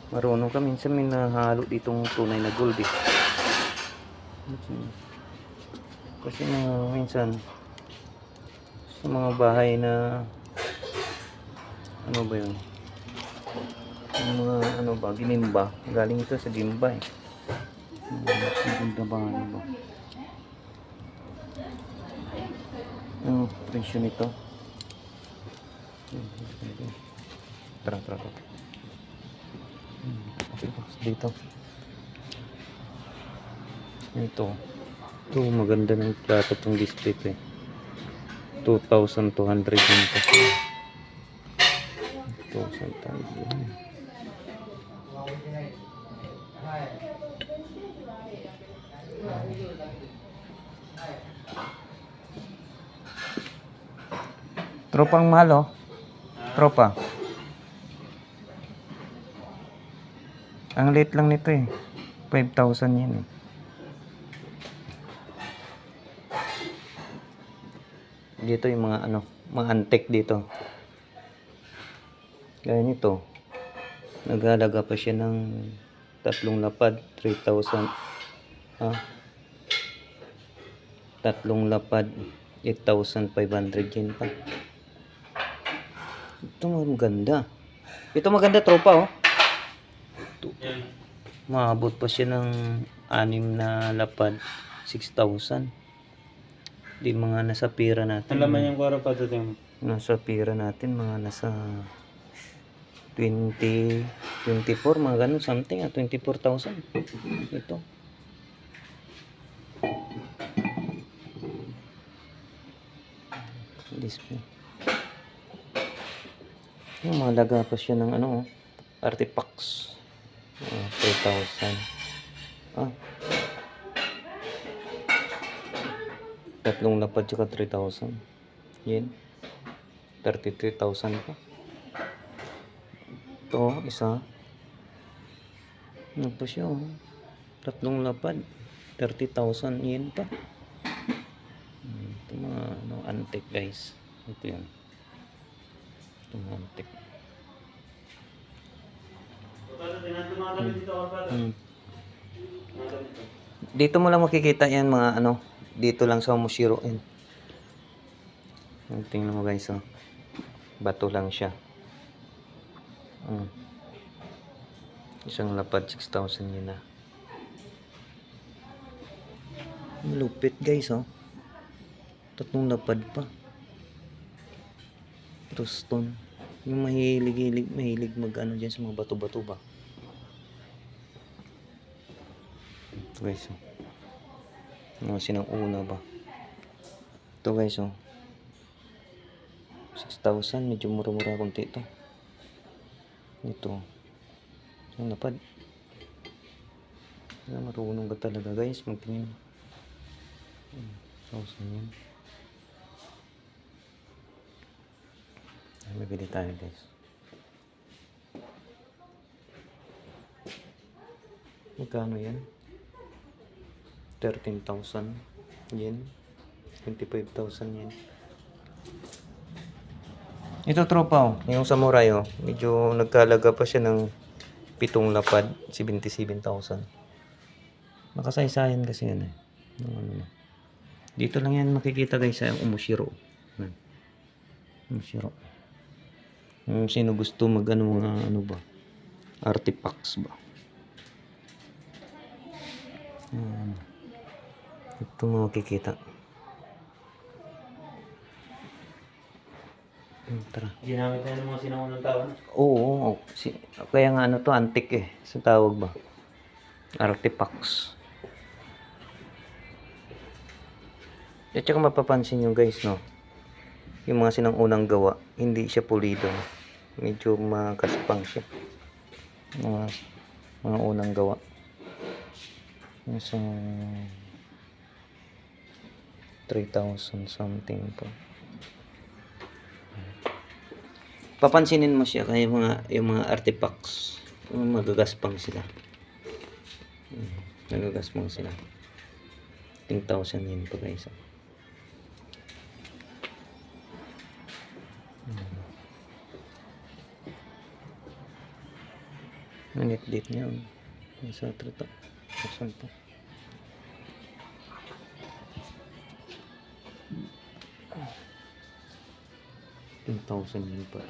Marunong ka, minsan may nahalo ditong tunay na gold eh. Kasi minsan sa mga bahay na ano ba yun, yung mga ano ba, ginimba, galing ito sa gimba eh. Ganda ba ano ba ang presyo nito? Tara dito. Ito maganda ng plato tong display ko eh. 2,200 yun to. 2,200. Tropang mahal oh. Tropa. Ang late lang nito eh. 5,000 yan eh. Dito yung mga ano, mga antique dito. Gaya nito. Nagalaga pa siya ng 3 lapad, 3,000. Ah. 3 lapad, 8,500 yen pa. Ito maganda. Ito maganda tropa oh. Maabot pa siya ng 6 na lapad, 6,000. Di mga nasa pira natin. Ang laman yung kwara pa ito. Nasa pira natin mga nasa 20, 24, mga ganun something 24,000. Ito. Display. Yung malaga pa siya ng ano, artifacts. 3,000. 3 lapad tsaka 3,000. Yan. 33,000 pa. Ito, isa. Ano pa siya oh. 3 lapad. 30,000 yen pa. Ito mga ano, antique guys. Ito yan. Ito mga antique. Dito mo lang makikita yan mga ano. Dito lang sa Mushiro Inn. Tingnan mo guys oh. Bato lang siya. Isang lapad 6,000 yun na. Lupit guys oh. 3 lapad pa. Stone. Yung mahilig mag ano dyan sa mga bato-bato ba. Ito guys oh. Mga sinang-una ba. Ito guys oh. 6,000, medyo mura-mura konti ito. Ito. Ang lapad. Marunong ka talaga guys magtingin. 1,000 yan. Bibili tayo guys. Magkano yan? 13,000 yen. 25,000 yen. Ito tropa oh. Yung samurai oh. Medyo nagkalaga pa siya ng 7 lapad. 77,000. Makasaysayan kasi yan eh. Dito lang yan makikita guys sa Umushiro. Umushiro. Kung sino gusto mag ano, mga ano ba, artifacts ba. Ito mo makikita. Tara. Ginamit na ng mga sinaunang taon? Oo. Kaya nga ano to, antique eh. Sa tawag ba? Artifacts. At saka mapapansin nyo guys no. Yung mga sinang-unang gawa, hindi siya pulido. Medyo makaspang siya. Mga unang gawa. Nasa 3,000 something po. Papansinin mo siya kaya yung mga artifacts, magagaspang sila. Nagagaspang sila. 10,000 yun po guys. Nanit date niya. Sa trito. Saan pa? $10,000 yun pa.